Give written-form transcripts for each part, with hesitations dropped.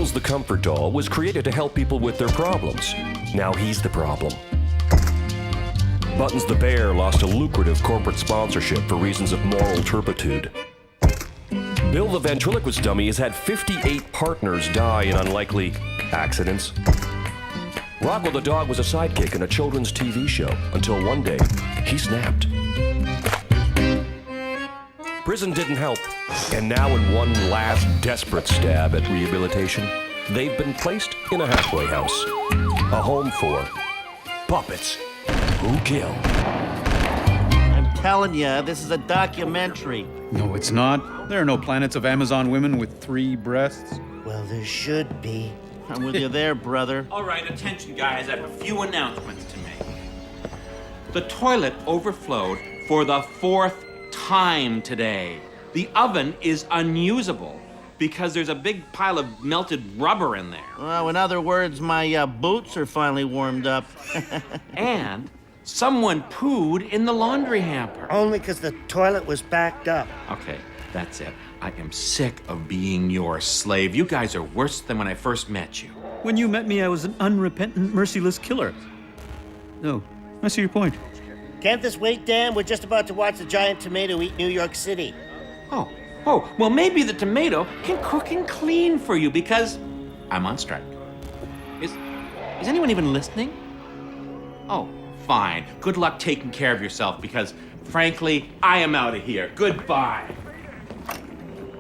Buttons the Comfort Doll was created to help people with their problems. Now he's the problem. Buttons the Bear lost a lucrative corporate sponsorship for reasons of moral turpitude. Bill the Ventriloquist Dummy has had 58 partners die in unlikely accidents. Rocco the Dog was a sidekick in a children's TV show until one day he snapped. Prison didn't help, and now in one last desperate stab at rehabilitation, they've been placed in a halfway house. A home for puppets who kill. I'm telling you, this is a documentary. No, it's not. There are no planets of Amazon women with 3 breasts. Well, there should be. I'm with you there, brother. All right, attention, guys. I have a few announcements to make. The toilet overflowed for the 4th time today. The oven is unusable because there's a big pile of melted rubber in there. Well, in other words, my boots are finally warmed up. And someone pooed in the laundry hamper. Only because the toilet was backed up. Okay, that's it. I am sick of being your slave. You guys are worse than when I first met you. When you met me, I was an unrepentant, merciless killer. No, I see your point. Can't this wait, Dan? We're just about to watch the giant tomato eat New York City. Oh, well, maybe the tomato can cook and clean for you because I'm on strike. Is anyone even listening? Oh, fine. Good luck taking care of yourself because, frankly, I am out of here. Goodbye.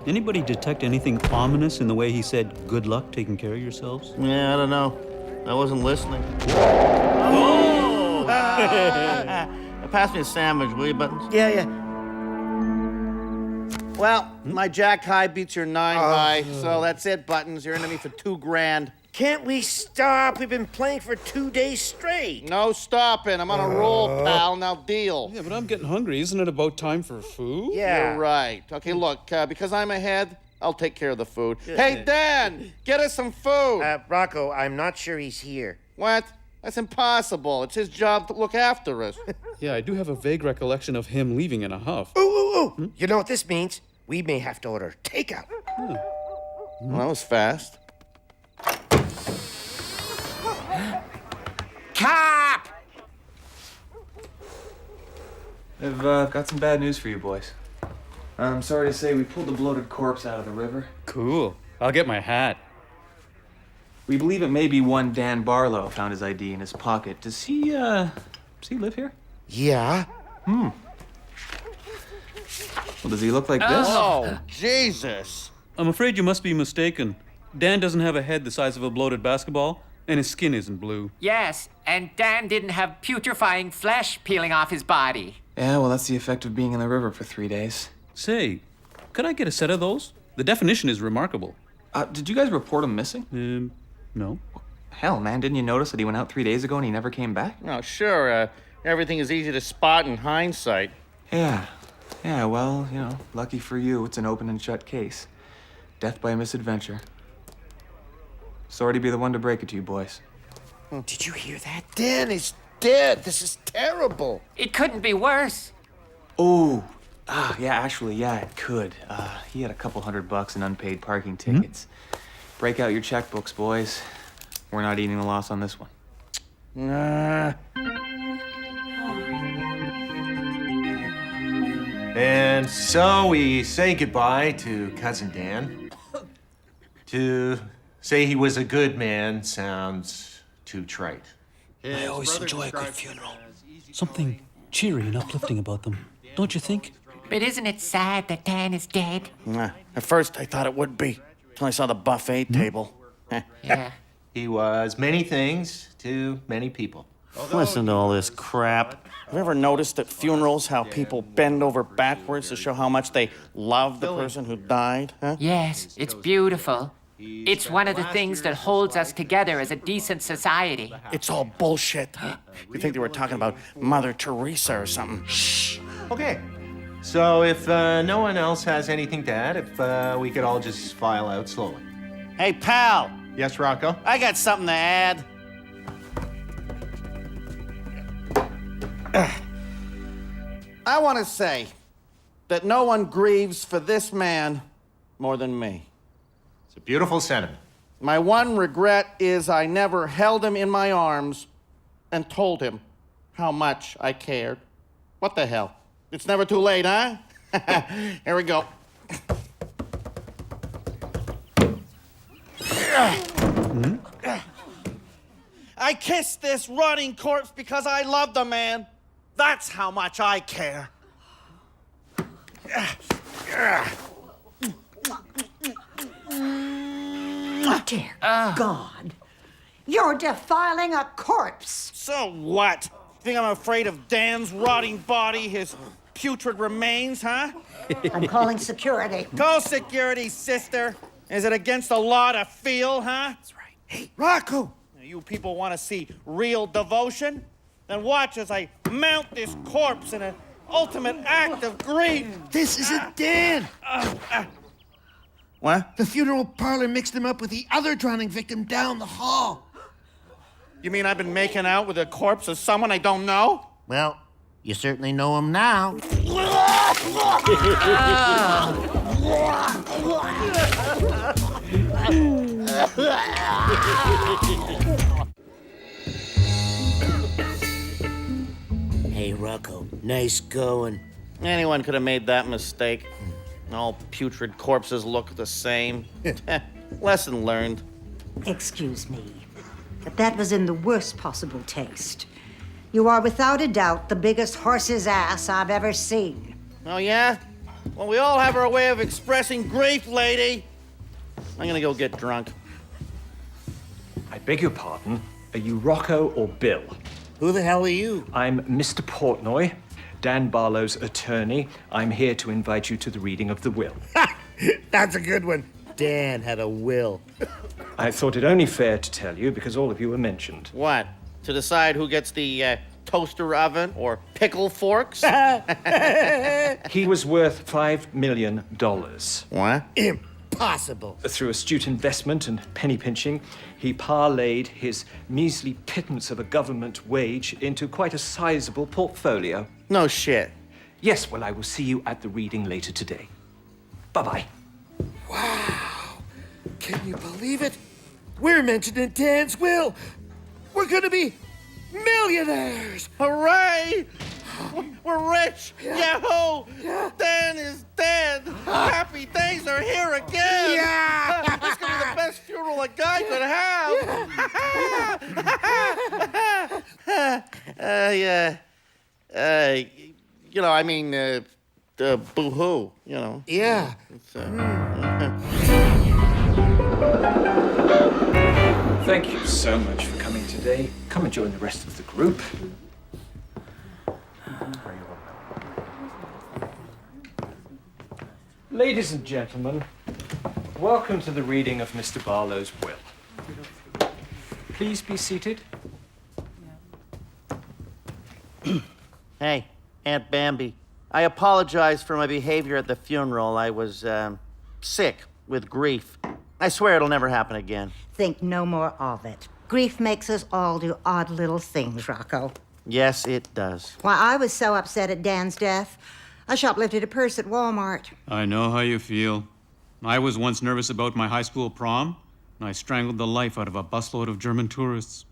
Anybody detect anything ominous in the way he said, good luck taking care of yourselves? Yeah, I don't know. I wasn't listening. Oh! Pass me a sandwich, will you, Buttons? Yeah. Well, my jack high beats your 9 high, so that's it, Buttons. You're into me for $2,000. Can't we stop? We've been playing for 2 days straight. No stopping. I'm on a roll, pal. Now deal. Yeah, but I'm getting hungry. Isn't it about time for food? Yeah. You're right. Okay, look, because I'm ahead, I'll take care of the food. Hey, Dan, get us some food. Rocco, I'm not sure he's here. What? That's impossible. It's his job to look after us. Yeah, I do have a vague recollection of him leaving in a huff. Ooh. You know what this means? We may have to order takeout. Well, that was fast. Cop! I've got some bad news for you boys. I'm sorry to say we pulled the bloated corpse out of the river. Cool. I'll get my hat. We believe it may be one Dan Barlow found his ID in his pocket. Does he live here? Yeah? Well, does he look like this? Oh, Jesus. I'm afraid you must be mistaken. Dan doesn't have a head the size of a bloated basketball, and his skin isn't blue. Yes, and Dan didn't have putrefying flesh peeling off his body. Yeah, well, that's the effect of being in the river for 3 days. Say, could I get a set of those? The definition is remarkable. Did you guys report him missing? No. Hell, man, didn't you notice that he went out 3 days ago and he never came back? No, sure. Everything is easy to spot in hindsight. Yeah, well, lucky for you, it's an open and shut case. Death by misadventure. Sorry to be the one to break it to you, boys. Did you hear that? Dan is dead. This is terrible. It couldn't be worse. Oh, yeah, it could. He had a couple $100 in unpaid parking tickets. Break out your checkbooks, boys. We're not eating the loss on this one. And so we say goodbye to Cousin Dan. To say he was a good man sounds too trite. I always enjoy a good funeral. Something cheery and uplifting about them, don't you think? But isn't it sad that Dan is dead? At first, I thought it would be, until I saw the buffet table. Yeah. He was many things to many people. Listen to all this crap. Have you ever noticed at funerals how people bend over backwards to show how much they love the person who died? Huh? Yes, it's beautiful. It's one of the things that holds us together as a decent society. It's all bullshit. You think they were talking about Mother Teresa or something? Shh. Okay. So if no one else has anything to add, if we could all just file out slowly. Hey, pal. Yes, Rocco? I got something to add. I want to say that no one grieves for this man more than me. It's a beautiful sentiment. My one regret is I never held him in my arms and told him how much I cared. What the hell? It's never too late, huh? Here we go. I kissed this rotting corpse because I love the man. That's how much I care. Dear God. You're defiling a corpse. So what? Think I'm afraid of Dan's rotting body, his putrid remains, huh? I'm calling security. Call security, sister. Is it against the law to feel, huh? That's right. Hey, Rocco! You people want to see real devotion? Then watch as I mount this corpse in an ultimate act of grief. This isn't Dan. What? The funeral parlor mixed him up with the other drowning victim down the hall. You mean I've been making out with the corpse of someone I don't know? Well, you certainly know him now. Hey, Rocco, nice going. Anyone could have made that mistake. All putrid corpses look the same. Lesson learned. Excuse me, but that was in the worst possible taste. You are without a doubt the biggest horse's ass I've ever seen. Oh, yeah? Well, we all have our way of expressing grief, lady. I'm gonna go get drunk. I beg your pardon. Are you Rocco or Bill? Who the hell are you? I'm Mr. Portnoy, Dan Barlow's attorney. I'm here to invite you to the reading of the will. That's a good one. Dan had a will. I thought it only fair to tell you because all of you were mentioned. What? To decide who gets the toaster oven or pickle forks? He was worth $5 million. What? Impossible. Through astute investment and penny pinching, he parlayed his measly pittance of a government wage into quite a sizable portfolio. No shit. Yes, well, I will see you at the reading later today. Bye-bye. Wow. Can you believe it? We're mentioned in Dan's will. We're gonna be millionaires. Hooray! We're rich! Yahoo! Dan is dead! Happy days are here again! Yeah! This is gonna be the best funeral a guy could have! Boo-hoo, you know. Yeah. Thank you so much for coming today. Come and join the rest of the group. Ladies and gentlemen, welcome to the reading of Mr. Barlow's will. Please be seated. Hey, Aunt Bambi. I apologize for my behavior at the funeral. I was, sick with grief. I swear it'll never happen again. Think no more of it. Grief makes us all do odd little things, Rocco. Yes, it does. Why, I was so upset at Dan's death, I shoplifted a purse at Walmart. I know how you feel. I was once nervous about my high school prom, and I strangled the life out of a busload of German tourists.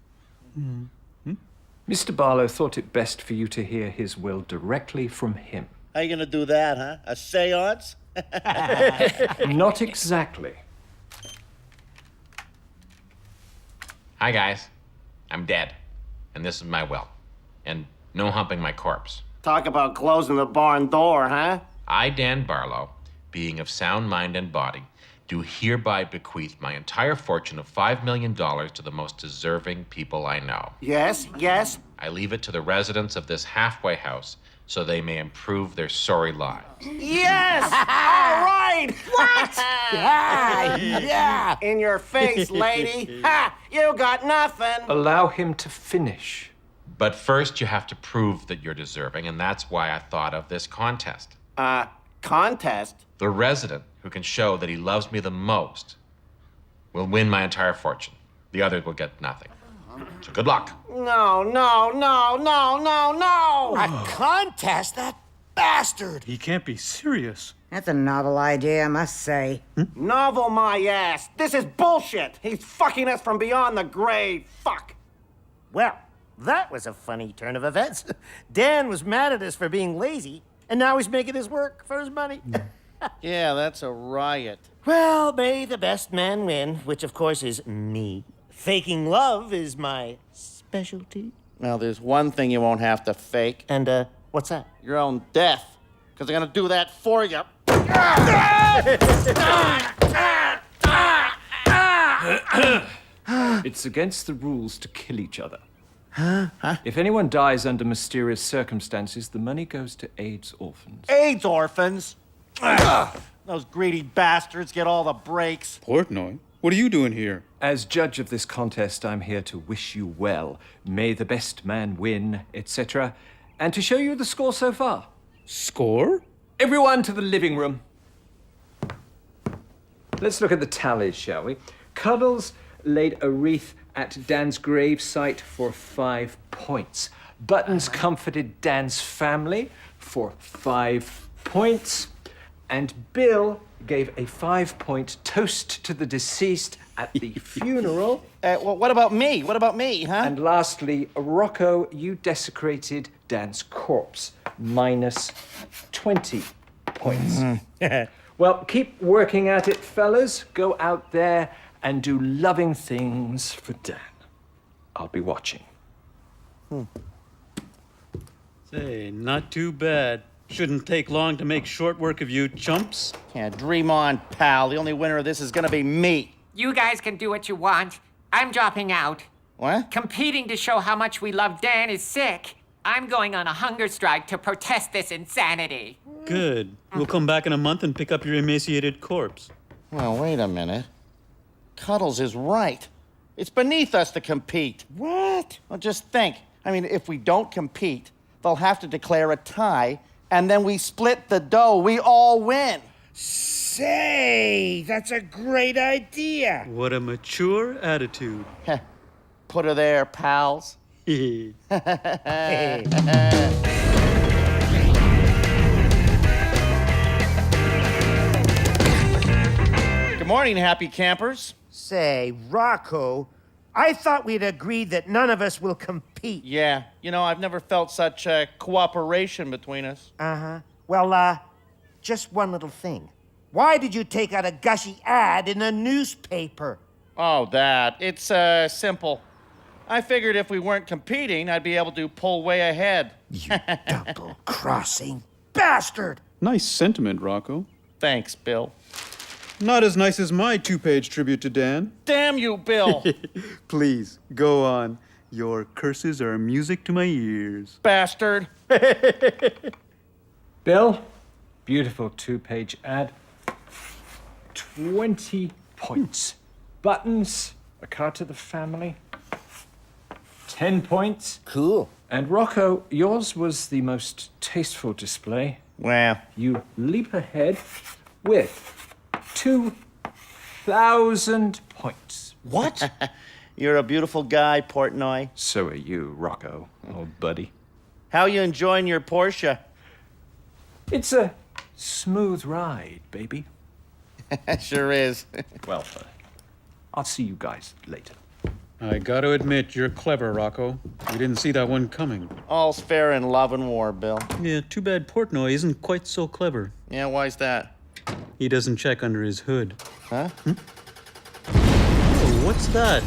Mr. Barlow thought it best for you to hear his will directly from him. How you gonna do that, huh? A seance? Not exactly. Hi, guys. I'm dead, and this is my will. And no humping my corpse. Talk about closing the barn door, huh? I, Dan Barlow, being of sound mind and body, do hereby bequeath my entire fortune of $5 million to the most deserving people I know. Yes, yes. I leave it to the residents of this halfway house so they may improve their sorry lives. Yes! All right! What? Yeah. In your face, lady. Ha! You got nothing. Allow him to finish. But first, you have to prove that you're deserving, and that's why I thought of this contest. Contest? The resident who can show that he loves me the most will win my entire fortune. The others will get nothing. So good luck. No. A contest? bastard! He can't be serious. That's a novel idea, I must say. Novel my ass. This is bullshit. He's fucking us from beyond the grave. Fuck. Well, that was a funny turn of events. Dan was mad at us for being lazy, and now he's making us work for his money. Yeah, that's a riot. Well, may the best man win, which of course is me. Faking love is my specialty. Now, there's one thing you won't have to fake. And, what's that? Your own death. Because they're gonna do that for you. It's against the rules to kill each other. Huh? If anyone dies under mysterious circumstances, the money goes to AIDS orphans. AIDS orphans? Those greedy bastards get all the breaks. Portnoy, what are you doing here? As judge of this contest, I'm here to wish you well. May the best man win, etc. And to show you the score so far. Score? Everyone to the living room. Let's look at the tallies, shall we? Cuddles laid a wreath at Dan's grave site for 5 points. Buttons comforted Dan's family for 5 points. And Bill gave a 5-point toast to the deceased at the funeral. Well, what about me? What about me, huh? And lastly, Rocco, you desecrated Dan's corpse. Minus 20 points. Well, keep working at it, fellas. Go out there and do loving things for Dan. I'll be watching. Say, not too bad. Shouldn't take long to make short work of you chumps. Yeah, dream on, pal. The only winner of this is gonna be me. You guys can do what you want. I'm dropping out. What? Competing to show how much we love Dan is sick. I'm going on a hunger strike to protest this insanity. Good. We'll come back in a month and pick up your emaciated corpse. Well, wait a minute. Cuddles is right. It's beneath us to compete. What? Well, just think. I mean, if we don't compete, they'll have to declare a tie, and then we split the dough. We all win. Say, that's a great idea. What a mature attitude. Put her there, pals. Hey. Good morning, happy campers. Say, Rocco, I thought we'd agreed that none of us will compete. Yeah, you know, I've never felt such cooperation between us. Uh-huh. Well, just one little thing. Why did you take out a gushy ad in the newspaper? Oh, that. It's simple. I figured if we weren't competing, I'd be able to pull way ahead. You double-crossing bastard! Nice sentiment, Rocco. Thanks, Bill. Not as nice as my 2-page tribute to Dan. Damn you, Bill! Please, go on. Your curses are music to my ears. Bastard! Bill, beautiful 2-page ad. 20 points. Buttons, a card to the family. 10 points. Cool. And Rocco, yours was the most tasteful display. Wow. You leap ahead with 2,000 points. What? You're a beautiful guy, Portnoy. So are you, Rocco, old buddy. How you enjoying your Porsche? It's a smooth ride, baby. Sure is. Well, I'll see you guys later. I gotta admit, you're clever, Rocco. We didn't see that one coming. All's fair in love and war, Bill. Yeah, too bad Portnoy isn't quite so clever. Yeah, why's that? He doesn't check under his hood. Huh? Oh, what's that?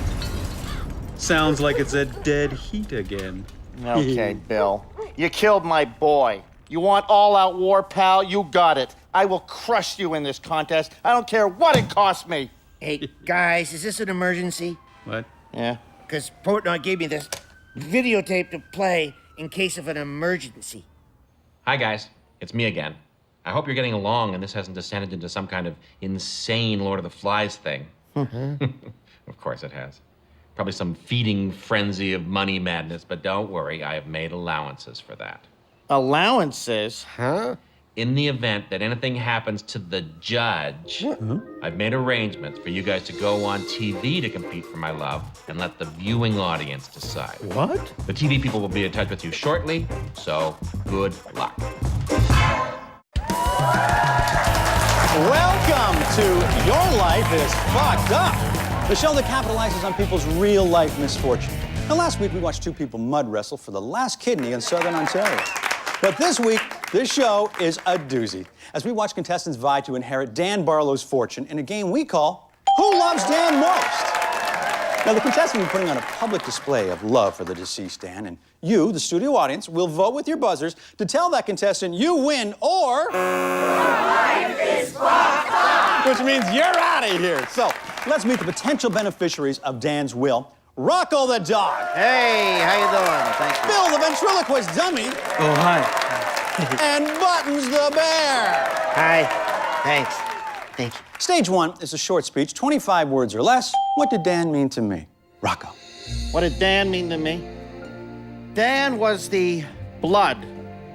Sounds like it's a dead heat again. Okay, Bill. You killed my boy. You want all-out war, pal? You got it. I will crush you in this contest. I don't care what it costs me. Hey, guys, is this an emergency? What? Yeah? Because Portnoy gave me this videotape to play in case of an emergency. Hi, guys. It's me again. I hope you're getting along and this hasn't descended into some kind of insane Lord of the Flies thing. Of course it has. Probably some feeding frenzy of money madness, but don't worry, I have made allowances for that. Allowances? Huh? In the event that anything happens to the judge, I've made arrangements for you guys to go on TV to compete for my love and let the viewing audience decide. What? The TV people will be in touch with you shortly, so good luck. to Your Life is Fucked Up, the show that capitalizes on people's real-life misfortune. Now, last week we watched two people mud wrestle for the last kidney in Southern Ontario. But this week, this show is a doozy, as we watch contestants vie to inherit Dan Barlow's fortune in a game we call Who Loves Dan Most? Now, the contestants will be putting on a public display of love for the deceased Dan, and you, the studio audience, will vote with your buzzers to tell that contestant you win or... Life is fucked up! Which means you're out of here. So, let's meet the potential beneficiaries of Dan's will. Rocco the dog. Hey, how you doing? Thank you. Bill the ventriloquist dummy. Oh, hi. And Buttons the bear. Hi. Thanks. Thank you. Stage one is a short speech, 25 words or less. What did Dan mean to me? Rocco. What did Dan mean to me? Dan was the blood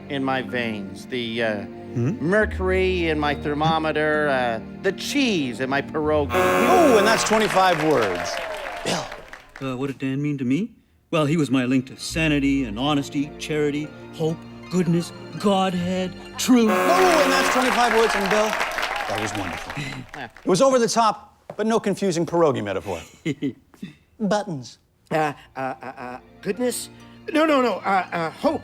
in my veins, the mercury in my thermometer, the cheese in my pierogi. Oh, and that's 25 words. Bill. What did Dan mean to me? Well, he was my link to sanity and honesty, charity, hope, goodness, Godhead, truth. Oh, and that's 25 words. And Bill, that was wonderful. It was over the top, but no confusing pierogi metaphor. Buttons. Goodness? No. Hope.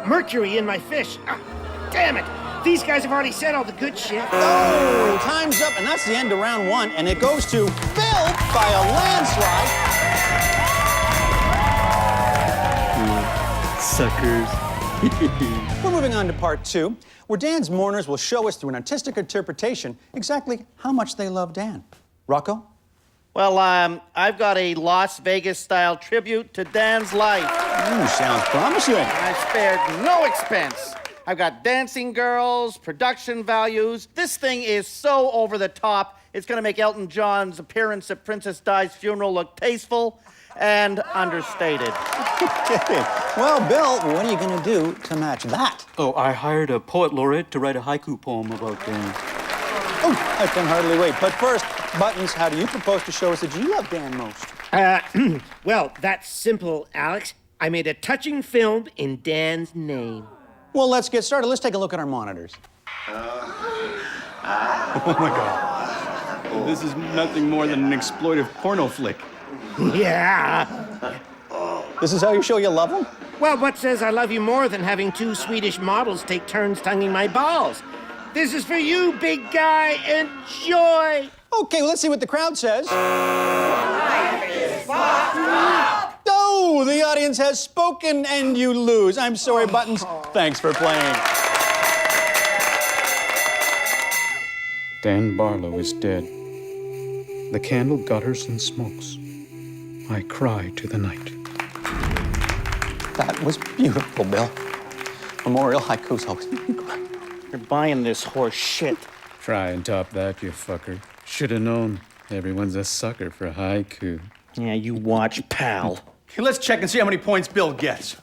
Mercury in my fish. Damn it. These guys have already said all the good shit. Oh, time's up, and that's the end of round one, and it goes to Bill by a landslide. Suckers. We're moving on to part two, where Dan's mourners will show us through an artistic interpretation exactly how much they love Dan. Rocco? Well, I've got a Las Vegas-style tribute to Dan's life. Ooh, sounds promising. I spared no expense. I've got dancing girls, production values. This thing is so over the top, it's gonna make Elton John's appearance at Princess Di's funeral look tasteful and understated. Okay. Well, Bill, what are you gonna do to match that? Oh, I hired a poet laureate to write a haiku poem about Dan. Oh, I can hardly wait. But first, Buttons, how do you propose to show us that you love Dan most? Well, that's simple, Alex. I made a touching film in Dan's name. Well, let's get started. Let's take a look at our monitors. Oh my God. This is nothing more than an exploitive porno flick. Yeah. This is how you show you love him? Well, what says I love you more than having two Swedish models take turns tonguing my balls? This is for you, big guy. Enjoy. Okay, well, let's see what the crowd says. Life is fucked up. Oh, the audience has spoken and you lose. I'm sorry, Buttons. Thanks for playing. Dan Barlow is dead. The candle gutters and smokes. I cry to the night. That was beautiful, Bill. Memorial haikus always make me cry. You're buying this horse shit. Try and top that, you fucker. Should have known. Everyone's a sucker for haiku. Yeah, you watch, pal. Okay, let's check and see how many points Bill gets.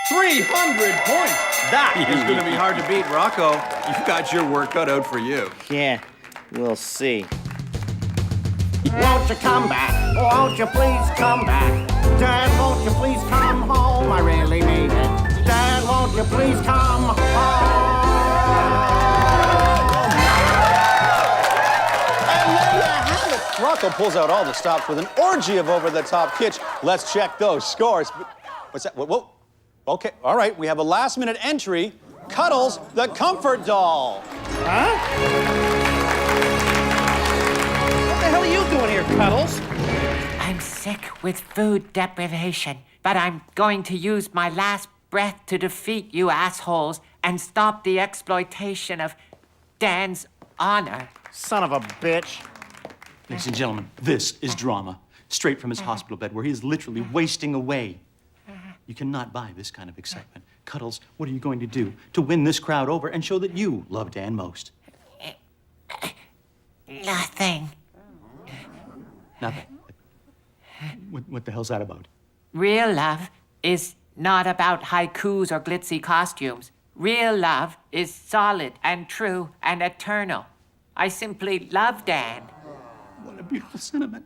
300 points! That is going to be hard to beat, Rocco. You've got your work cut out for you. Yeah, we'll see. Won't you come back? Won't you please come back? Dad, won't you please come home? I really need it. Dad, won't you please come home? And there you have it. Rocco pulls out all the stops with an orgy of over-the-top kitsch. Let's check those scores. What's that? Whoa. Okay, all right. We have a last-minute entry. Cuddles, the comfort doll. Huh? What the hell are you doing here, Cuddles? I'm sick with food deprivation, but I'm going to use my last breath to defeat you assholes and stop the exploitation of Dan's honor. Son of a bitch. Ladies and gentlemen, this is drama. Straight from his hospital bed, where he is literally wasting away. You cannot buy this kind of excitement. Cuddles, what are you going to do to win this crowd over and show that you love Dan most? Nothing. Nothing. What the hell's that about? Real love is not about haikus or glitzy costumes. Real love is solid and true and eternal. I simply love Dan. What a beautiful sentiment.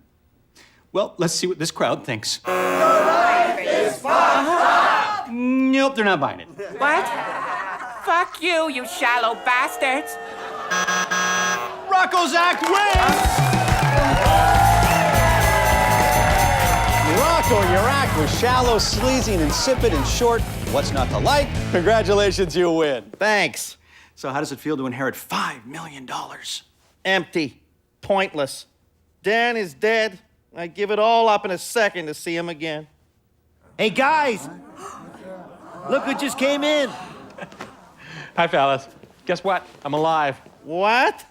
Well, let's see what this crowd thinks. Your life is fucked up! Nope, they're not buying it. What? Fuck you, you shallow bastards! Rocco's act wins! Rocco, your act was shallow, sleazy, and insipid. In short, what's not to like? Congratulations, you win. Thanks. So how does it feel to inherit $5 million? Empty. Pointless. Dan is dead. I'd give it all up in a second to see him again. Hey, guys! Look who just came in. Hi, fellas. Guess what? I'm alive. What?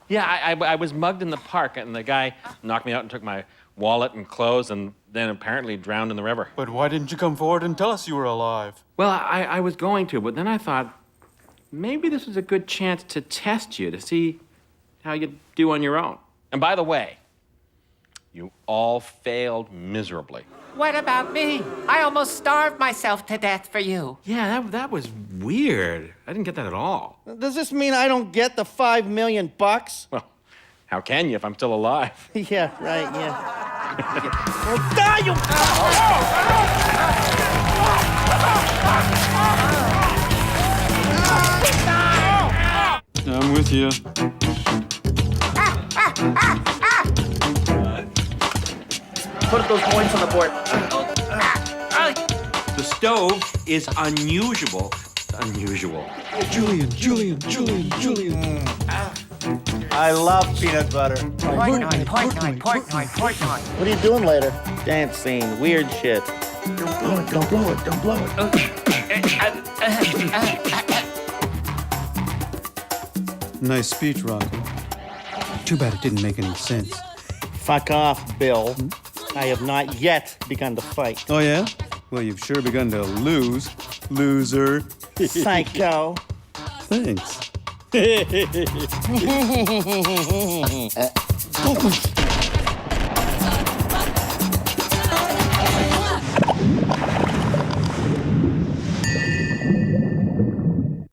Yeah, I was mugged in the park, and the guy knocked me out and took my wallet and clothes, and then apparently drowned in the river. But why didn't you come forward and tell us you were alive? Well, I was going to, but then I thought maybe this was a good chance to test you, to see how you do on your own. And by the way, you all failed miserably. What about me? I almost starved myself to death for you. Yeah, that was weird. I didn't get that at all. Does this mean I don't get the $5 million? Well, how can you if I'm still alive? Yeah, right, yeah. Well, die, you... I'm with you. Put those points on the board. The stove is unusual. Unusual. Julian. I love peanut butter. Portnoy. What are you doing later? Dancing, weird shit. Don't blow it. Nice speech, Rocco. Too bad it didn't make any sense. Fuck off, Bill. I have not yet begun to fight. Oh, yeah? Well, you've sure begun to lose, loser. Psycho. Thanks.